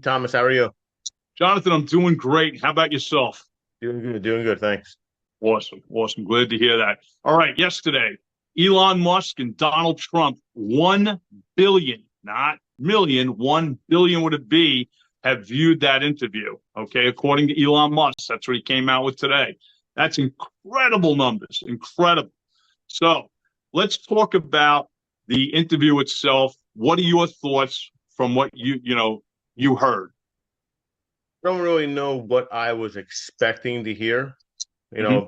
Thomas, how are you? Jonathan, I'm doing great. How about yourself? Doing good, thanks. Awesome. Awesome. Glad to hear that. All right. Yesterday, Elon Musk and Donald Trump, 1 billion, not million, 1 billion would it be, have viewed that interview. Okay. According to Elon Musk, that's what he came out with today. That's incredible numbers. Incredible. So let's talk about the interview itself. What are your thoughts from what you heard? I don't really know what I was expecting to hear. You Hmm. know,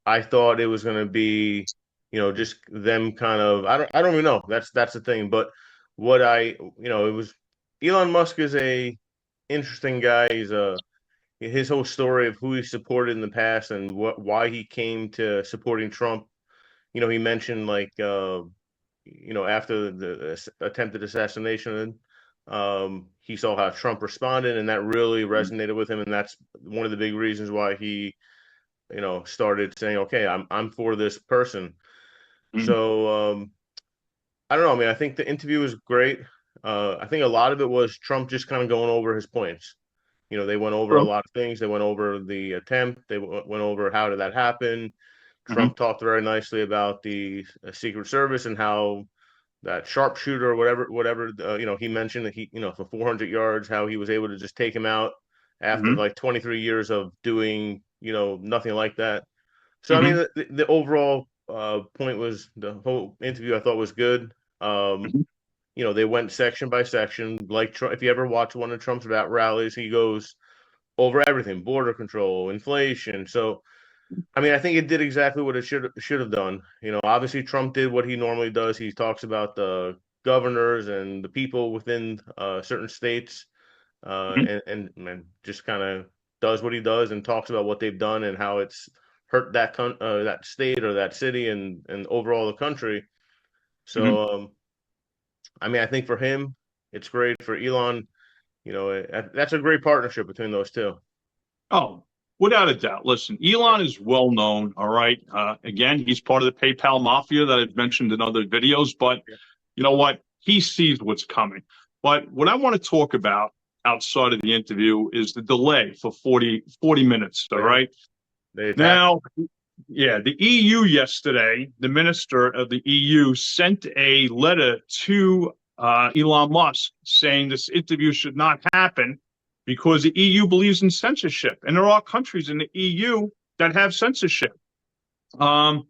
I thought it was going to be, just them kind of. I don't even know. That's the thing. But what it was. Elon Musk is a interesting guy. His whole story of who he supported in the past and why he came to supporting Trump. He mentioned like after the attempted assassination, he saw how Trump responded, and that really resonated with him, and that's one of the big reasons why he, started saying, "Okay, I'm for this person." So I don't know. I mean, I think the interview was great. I think a lot of it was Trump just kind of going over his points. They went over a True. lot of things. They went over the attempt. They went over how did that happen. Hmm. Trump talked very nicely about the Secret Service and how that sharpshooter or whatever he mentioned that for 400 yards, how he was able to just take him out after Hmm. like 23 years of doing nothing like that. So I mean, Hmm. the overall point was the whole interview I thought was good. Um, Hmm. they went section by section. Like if you ever watch one of Trump's rallies, he goes over everything: border control, inflation. So I mean, I think it did exactly what it should have done. Obviously Trump did what he normally does. He talks about the governors and the people within certain states, Hmm. and just kind of does what he does and talks about what they've done and how it's hurt that state or that city and overall the country. Hmm. So I mean, I think for him, it's great. For Elon, that's a great partnership between those two. Oh, without a doubt. Listen, Elon is well known. All right. Again, he's part of the PayPal mafia that I've mentioned in other videos, but you know what? He sees what's coming. But what I want to talk about outside of the interview is the delay for 40 minutes. All Yeah, right. they attacked. Now, yeah, the EU yesterday, the minister of the EU sent a letter to Elon Musk saying this interview should not happen because the EU believes in censorship. And there are countries in the EU that have censorship. Um,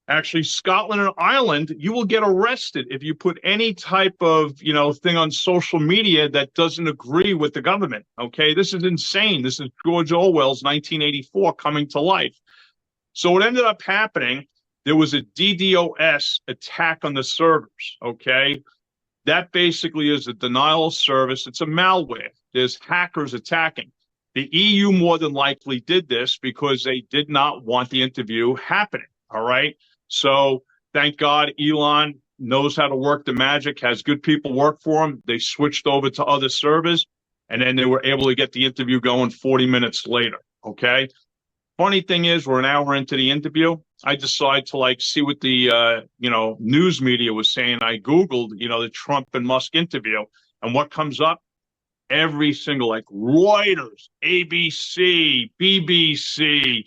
Actually, Scotland and Ireland, you will get arrested if you put any type of, thing on social media that doesn't agree with the government. Okay, this is insane. This is George Orwell's 1984 coming to life. So what ended up happening, there was a DDoS attack on the servers. Okay. That basically is a denial of service. It's a malware. There's hackers attacking. The EU more than likely did this because they did not want the interview happening. All right. So thank God Elon knows how to work the magic, has good people work for him. They switched over to other servers and then they were able to get the interview going 40 minutes later. Okay. Funny thing is, we're an hour into the interview. I decide to like see what the news media was saying. I Googled, the Trump and Musk interview, and what comes up? Every single like Reuters, ABC, BBC,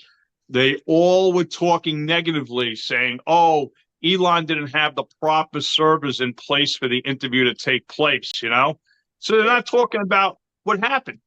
they all were talking negatively, saying, "Oh, Elon didn't have the proper servers in place for the interview to take place." So they're Yeah, not talking about what happened.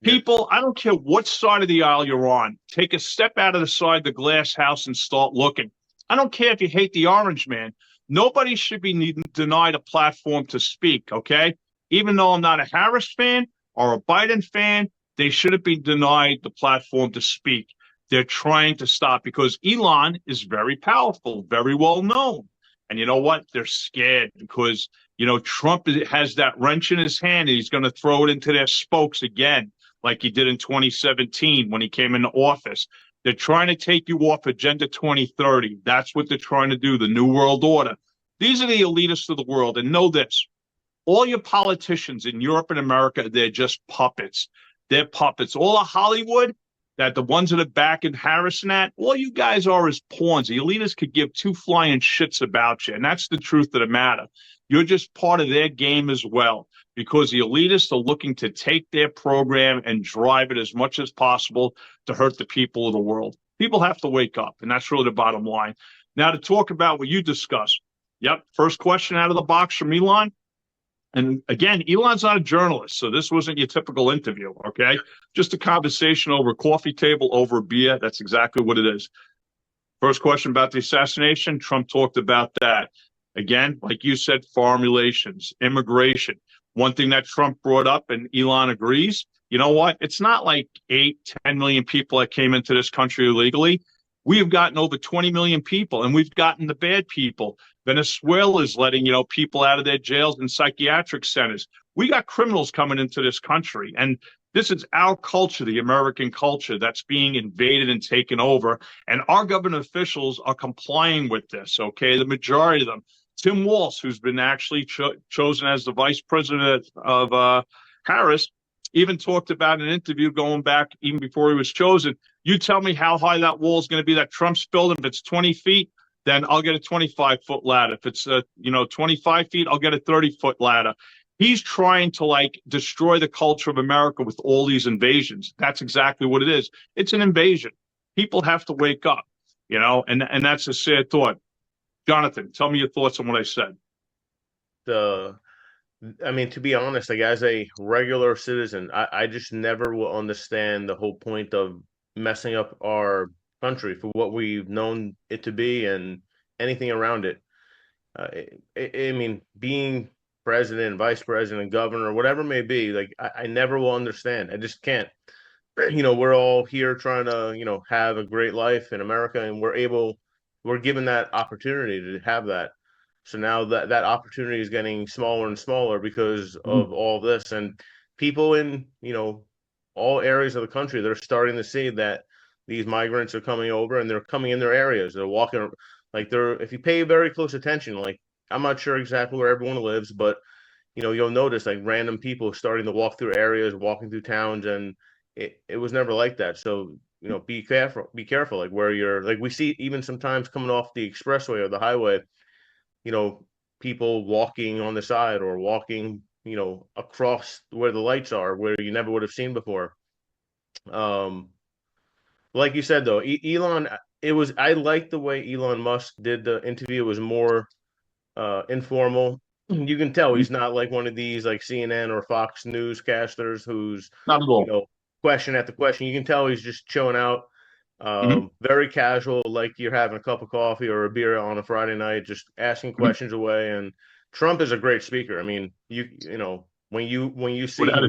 yeah. People, I don't care what side of the aisle you're on, take a step out of the side of the glass house and start looking. I don't care if you hate the orange man. Nobody should be denied a platform to speak, okay? Even though I'm not a Harris fan or a Biden fan, they shouldn't be denied the platform to speak. They're trying to stop because Elon is very powerful, very well known. And you know what? They're scared because, Trump has that wrench in his hand and he's going to throw it into their spokes again like he did in 2017 when he came into office. They're trying to take you off Agenda 2030. That's what they're trying to do, the New World Order. These are the elitists of the world. And know this, all your politicians in Europe and America, they're just puppets. They're puppets. All of Hollywood, that the ones that are backing Harris and that, all you guys are is pawns. The elitists could give two flying shits about you. And that's the truth of the matter. You're just part of their game as well, because the elitists are looking to take their program and drive it as much as possible to hurt the people of the world. People have to wake up, and that's really the bottom line. Now, to talk about what you discussed. Yep, first question out of the box from Elon. And again, Elon's not a journalist, so this wasn't your typical interview, okay? Just a conversation over a coffee table, over a beer. That's exactly what it is. First question about the assassination. Trump talked about that. Again, like you said, foreign relations, immigration. One thing that Trump brought up, and Elon agrees, you know what? It's not like 8-10 million people that came into this country illegally. We have gotten over 20 million people, and we've gotten the bad people. Venezuela is letting, people out of their jails and psychiatric centers. We got criminals coming into this country, and this is our culture, the American culture, that's being invaded and taken over. And our government officials are complying with this, okay? The majority of them. Tim Walz, who's been actually chosen as the vice president of Harris, even talked about an interview going back even before he was chosen. You tell me how high that wall is going to be that Trump's building. If it's 20 feet, then I'll get a 25-foot ladder. If it's 25 feet, I'll get a 30-foot ladder. He's trying to destroy the culture of America with all these invasions. That's exactly what it is. It's an invasion. People have to wake up, and that's a sad thought. Jonathan, tell me your thoughts on what I said. To be honest, as a regular citizen, I just never will understand the whole point of messing up our country for what we've known it to be and anything around it. Being president, vice president, governor, whatever it may be, I never will understand. I just can't. We're all here trying to, have a great life in America, and we're given that opportunity to have that. So now that opportunity is getting smaller and smaller because of all this, and people in, all areas of the country, they're starting to see that these migrants are coming over and they're coming in their areas. They're walking if you pay very close attention, I'm not sure exactly where everyone lives, but you'll notice random people starting to walk through areas, walking through towns, and it was never like that. So, be careful, where you're, we see even sometimes coming off the expressway or the highway, people walking on the side or walking, across where the lights are, where you never would have seen before. Like you said, though, Elon, I liked the way Elon Musk did the interview. It was more informal. You can tell he's not like one of these CNN or Fox newscasters who's not at all. Question after question. You can tell he's just chilling out. Very casual, like you're having a cup of coffee or a beer on a Friday night, just asking questions away. And Trump is a great speaker. When you see him,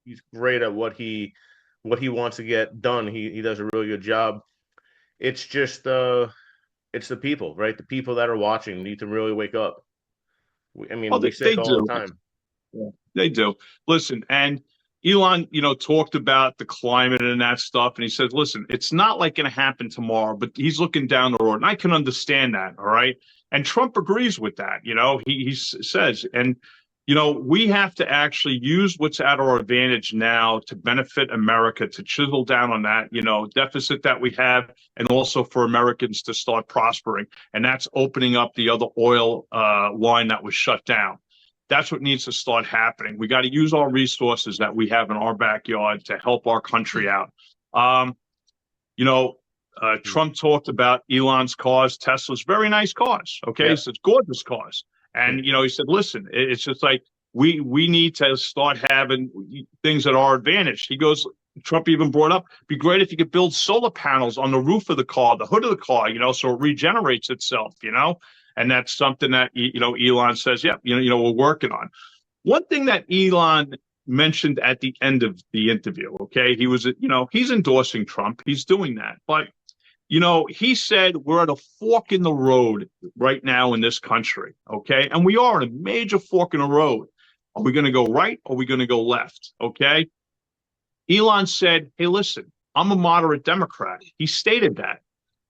he's great at what he wants to get done. He does a really good job. It's just it's the people, right? The people that are watching need to really wake up. We say it all the time. Yeah, they do. Listen, and Elon, talked about the climate and that stuff. And he says, listen, it's not going to happen tomorrow, but he's looking down the road. And I can understand that. All right. And Trump agrees with that. He says, and, we have to actually use what's at our advantage now to benefit America, to chisel down on that, deficit that we have, and also for Americans to start prospering. And that's opening up the other oil line that was shut down. That's what needs to start happening. We got to use our resources that we have in our backyard to help our country out. Trump talked about Elon's cars, Tesla's very nice cars. Okay. Yeah. So it's gorgeous cars. And, he said, listen, it's just we need to start having things at our advantage. He goes, Trump even brought up, it'd be great if you could build solar panels on the roof of the car, the hood of the car, so it regenerates itself, And that's something that, Elon says, we're working on. One thing that Elon mentioned at the end of the interview, okay, he was, he's endorsing Trump. He's doing that. But, he said we're at a fork in the road right now in this country, okay? And we are at a major fork in the road. Are we going to go right or are we going to go left, okay? Elon said, hey, listen, I'm a moderate Democrat. He stated that.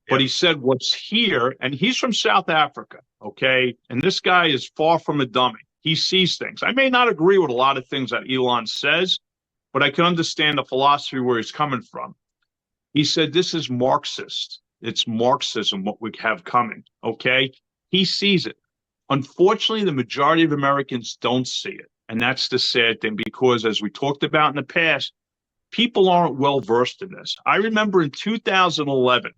But he said what's here, and he's from South Africa, okay? And this guy is far from a dummy. He sees things. I may not agree with a lot of things that Elon says, but I can understand the philosophy where he's coming from. He said, this is Marxist. It's Marxism, what we have coming. Okay. He sees it. Unfortunately, the majority of Americans don't see it. And that's the sad thing, because as we talked about in the past, people aren't well versed in this. I remember in 2011,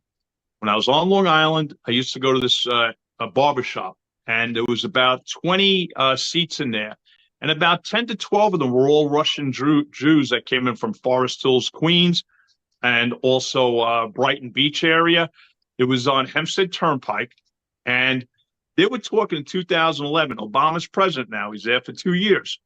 when I was on Long Island, I used to go to this a barbershop, and there was about 20 seats in there. And about 10 to 12 of them were all Russian Jews that came in from Forest Hills, Queens, and also Brighton Beach area. It was on Hempstead Turnpike. And they were talking in 2011. Obama's president now. He's there for 2 years.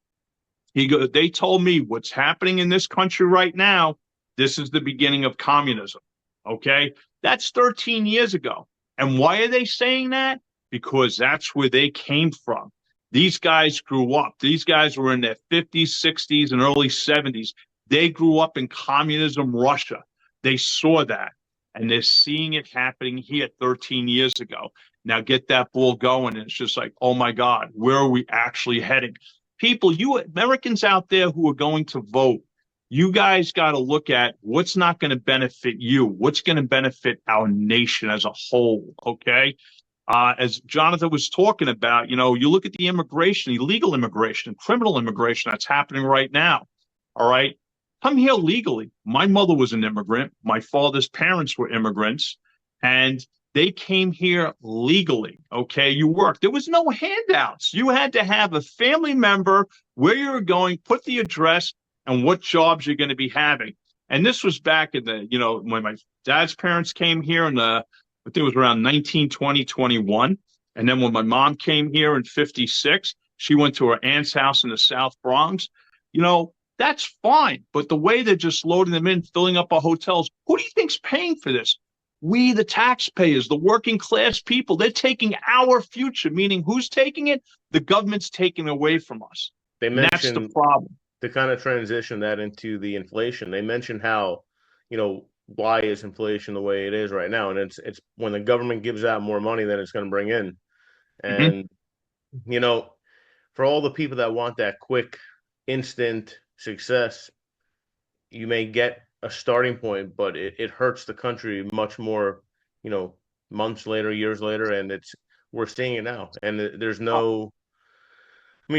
They told me what's happening in this country right now, this is the beginning of communism. Okay? That's 13 years ago. And why are they saying that? Because that's where they came from. These guys grew up. These guys were in their 50s, 60s, and early 70s. They grew up in communism Russia. They saw that. And they're seeing it happening here 13 years ago. Now get that ball going. And it's just like, oh my God, where are we actually heading? People, you Americans out there who are going to vote, you guys got to look at what's not going to benefit you, what's going to benefit our nation as a whole, okay? As Jonathan was talking about, you look at the immigration, illegal immigration, criminal immigration that's happening right now, all right? Come here legally. My mother was an immigrant. My father's parents were immigrants, and they came here legally, okay? You worked. There was no handouts. You had to have a family member, where you were going, put the address, and what jobs you're going to be having. And this was back in the, when my dad's parents came here in I think it was around 1920, 21. And then when my mom came here in 56, she went to her aunt's house in the South Bronx. That's fine. But the way they're just loading them in, filling up our hotels, who do you think's paying for this? We, the taxpayers, the working class people, they're taking our future, meaning who's taking it? The government's taking it away from us. They That's the mentioned problem. to kind of transition that into the inflation. They mentioned how, why is inflation the way it is right now? And it's when the government gives out more money than it's going to bring in. And, for all the people that want that quick, instant success, you may get a starting point, but it hurts the country much more, months later, years later, and we're seeing it now. And there's no,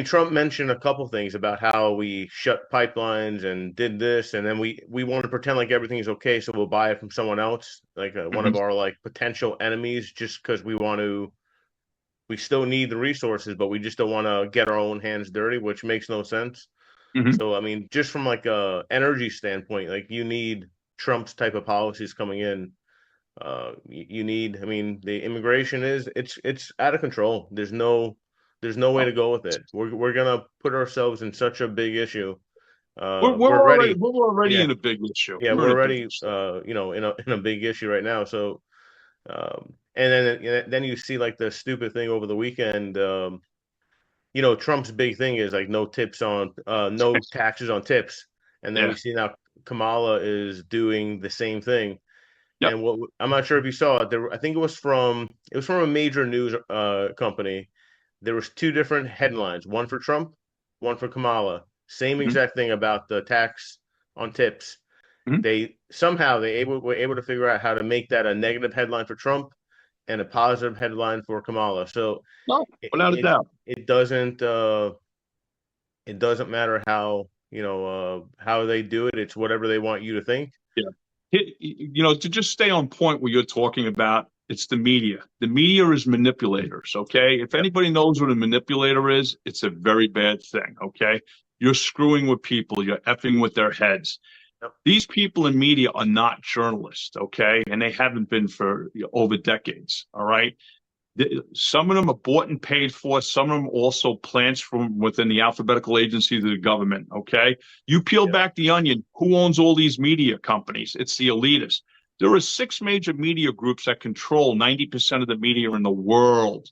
Trump mentioned a couple things about how we shut pipelines and did this, and then we want to pretend like everything's okay, so we'll buy it from someone else, like one of our potential enemies, just because we still need the resources, but we just don't want to get our own hands dirty, which makes no sense. Mm-hmm. So, just from a energy standpoint, you need Trump's type of policies coming in. You need, the immigration it's out of control. There's no way to go with it. We're gonna put ourselves in such a big issue. We're already yeah, in a big issue. yeah, we're already in a big issue right now. So, and then you see the stupid thing over the weekend. Trump's big thing is no tips on no taxes on tips, and then we see now Kamala is doing the same thing. Yep. And what I'm not sure if you saw it, I think it was from a major news company. There was two different headlines, one for Trump, one for Kamala. Same exact thing about the tax on tips. They were able to figure out how to make that a negative headline for Trump and a positive headline for Kamala. So without a doubt, it doesn't matter how how they do it. It's whatever they want you to think. Yeah. To just stay on point what you're talking about, it's the media. The media is manipulators, okay? If anybody knows what a manipulator is, it's a very bad thing, okay? You're screwing with people. You're effing with their heads. Yep. These people in media are not journalists, okay? And they haven't been for over decades, all right? Some of them are bought and paid for. Some of them also plants from within the alphabetical agency of the government, okay? You peel back the onion, who owns all these media companies? It's the elitists. There are 6 major media groups that control 90% of the media in the world,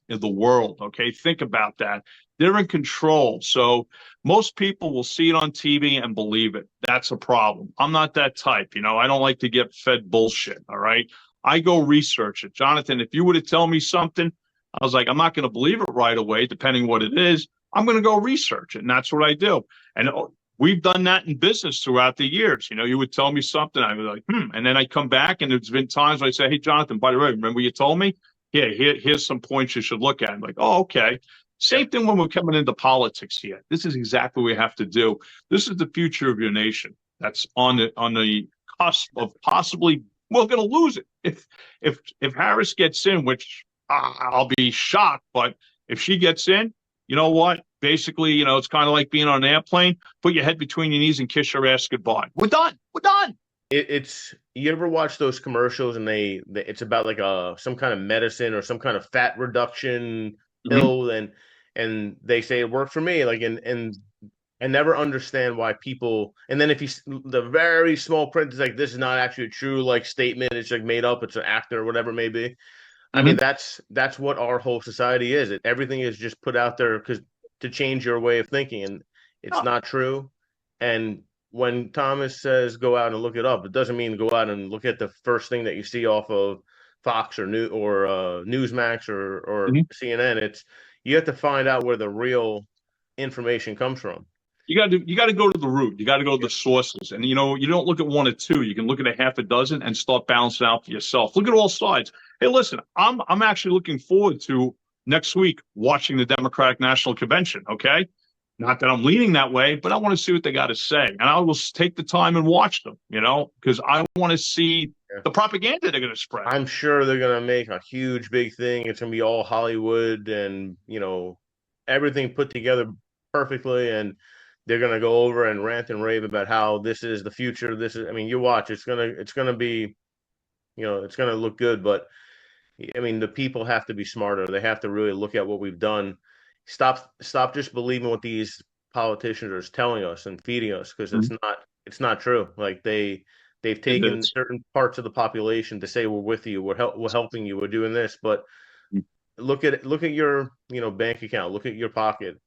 okay? Think about that. They're in control. So most people will see it on TV and believe it. That's a problem. I'm not that type, I don't like to get fed bullshit, all right? I go research it. Jonathan, if you were to tell me something, I was like, I'm not going to believe it right away, depending what it is. I'm going to go research it, and that's what I do. And we've done that in business throughout the years. You would tell me something, I was like, and then I come back, and there's been times where I say, hey, Jonathan, by the way, remember you told me? Yeah, here's some points you should look at. I'm like, oh, okay. Same thing when we're coming into politics here. This is exactly what we have to do. This is the future of your nation. That's on the cusp of possibly we're going to lose it if Harris gets in, which I'll be shocked. But if she gets in, you know what? Basically, it's kind of like being on an airplane. Put your head between your knees and kiss your ass goodbye. We're done. We're done. It's you ever watch those commercials and it's about like some kind of medicine or some kind of fat reduction pill and they say it worked for me, like, and I never understand why people, and then if you the very small print is like, this is not actually a true like statement, it's like made up, it's an actor or whatever it may be. I mean, that's what our whole society is. Everything is just put out there because to change your way of thinking, and it's not true. And when Thomas says go out and look it up, it doesn't mean go out and look at the first thing that you see off of Fox or Newsmax or CNN. It's you have to find out where the real information comes from. You got to go to the root. You got to go to the sources. And you don't look at one or two. You can look at a half a dozen and start balancing out for yourself. Look at all sides. Hey, listen, I'm actually looking forward to next week watching the Democratic National Convention. Okay, not that I'm leaning that way, but I want to see what they got to say, and I will take the time and watch them. Because I want to see the propaganda they're going to spread. I'm sure they're going to make a huge big thing. It's going to be all Hollywood and everything put together perfectly, and they're going to go over and rant and rave about how this is the future. I mean, you watch, it's going to be, it's going to look good. But I mean, the people have to be smarter. They have to really look at what we've done. Stop just believing what these politicians are telling us and feeding us, because it's not true. Like they've taken certain parts of the population to say, we're with you, we're helping you, we're doing this. But look at your, bank account, look at your pocket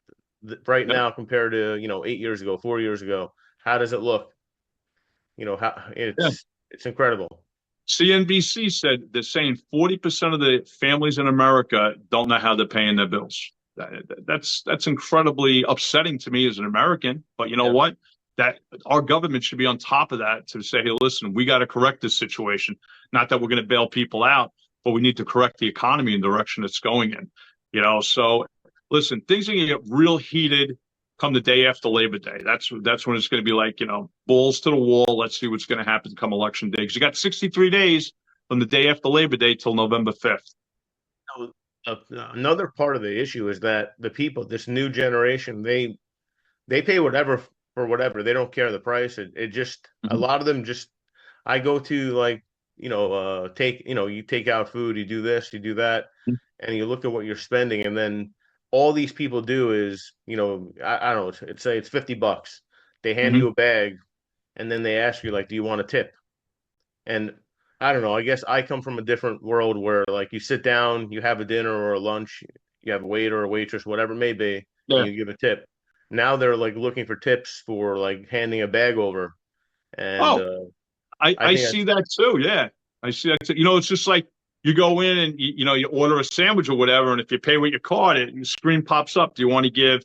right now compared to 8 years ago, 4 years ago. How does it look? It's incredible. CNBC said they're saying 40% of the families in America don't know how they're paying their bills. That's incredibly upsetting to me as an American. But you know what? That our government should be on top of that to say, hey, listen, we got to correct this situation. Not that we're going to bail people out, but we need to correct the economy in the direction it's going in. So listen, things are going to get real heated come the day after Labor Day. That's when it's going to be like, balls to the wall. Let's see what's going to happen come Election Day. Because you got 63 days from the day after Labor Day till November 5th. Another part of the issue is that the people, this new generation, they pay whatever for whatever. They don't care the price. It just a lot of them just. I go to like you take out food, you do this, you do that, and you look at what you're spending, and then all these people do is, I don't know, it's $50. They hand you a bag, and then they ask you, like, do you want a tip? And I don't know, I guess I come from a different world where, like, you sit down, you have a dinner or a lunch, you have a waiter or a waitress, whatever it may be, and you give a tip. Now they're, like, looking for tips for, like, handing a bag over. And I see that too, yeah. I see that too. It's just like, you go in and you order a sandwich or whatever, and if you pay with your card, the screen pops up. Do you want to give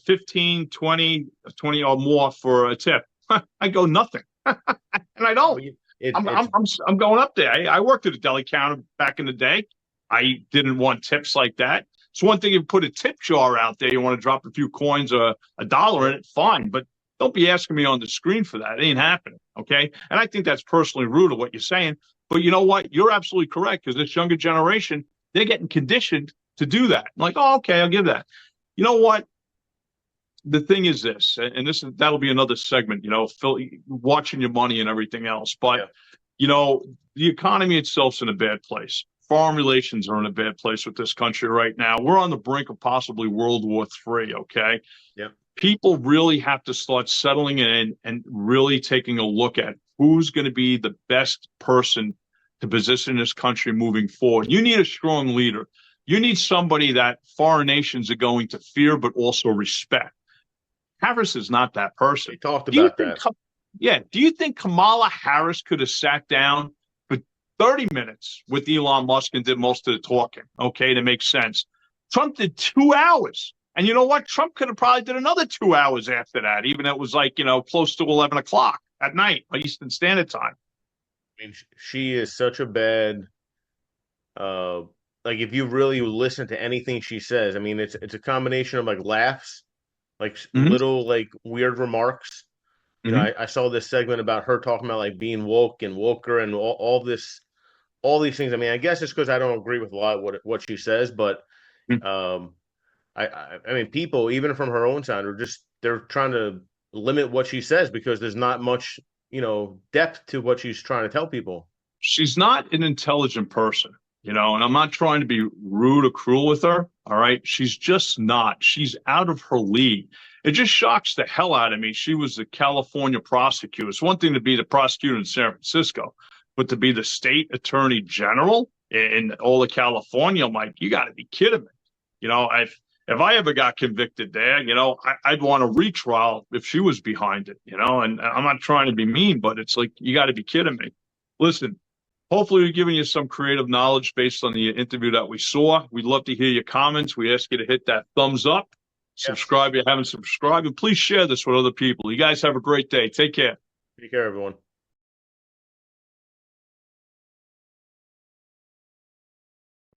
15, 20 or more for a tip? I go nothing, and I don't. I'm going up there. I worked at a deli counter back in the day. I didn't want tips like that. It's one thing if you put a tip jar out there, you want to drop a few coins or $1 in it, fine. But don't be asking me on the screen for that. It ain't happening, okay? And I think that's personally rude of what you're saying. But you know what? You're absolutely correct, because this younger generation, they're getting conditioned to do that. I'm like, oh, okay, I'll give that. You know what? The thing is this, and that'll be another segment, watching your money and everything else. But, the economy itself's in a bad place. Foreign relations are in a bad place with this country right now. We're on the brink of possibly World War III, okay? Yeah. People really have to start settling in and really taking a look at who's going to be the best person to position this country moving forward. You need a strong leader. You need somebody that foreign nations are going to fear but also respect. Harris is not that person. We talked about that. Do you think Kamala Harris could have sat down for 30 minutes with Elon Musk and did most of the talking, okay, to make sense? Trump did 2 hours. And you know what? Trump could have probably did another 2 hours after that, even though it was like, close to 11 o'clock at night, Eastern Standard Time. I mean, she is such a bad uh like if you really listen to anything she says, I mean it's a combination of like laughs, like Mm-hmm. little like weird remarks. Mm-hmm. I saw this segment about her talking about like being woke and woker and all these things. I mean, I guess it's because I don't agree with a lot of what she says, but um I mean people even from her own side are just they're trying to limit what she says because there's not much, depth to what she's trying to tell people. She's not an intelligent person, and I'm not trying to be rude or cruel with her. All right. She's just not. She's out of her league. It just shocks the hell out of me. She was the California prosecutor. It's one thing to be the prosecutor in San Francisco, but to be the state attorney general in all of California, I'm like, you got to be kidding me. If I ever got convicted there, I'd want a retrial if she was behind it, and I'm not trying to be mean, but it's like, you got to be kidding me. Listen, hopefully, we're giving you some creative knowledge based on the interview that we saw. We'd love to hear your comments. We ask you to hit that thumbs up, Yes. subscribe if you haven't subscribed, and please share this with other people. You guys have a great day. Take care. Take care, everyone.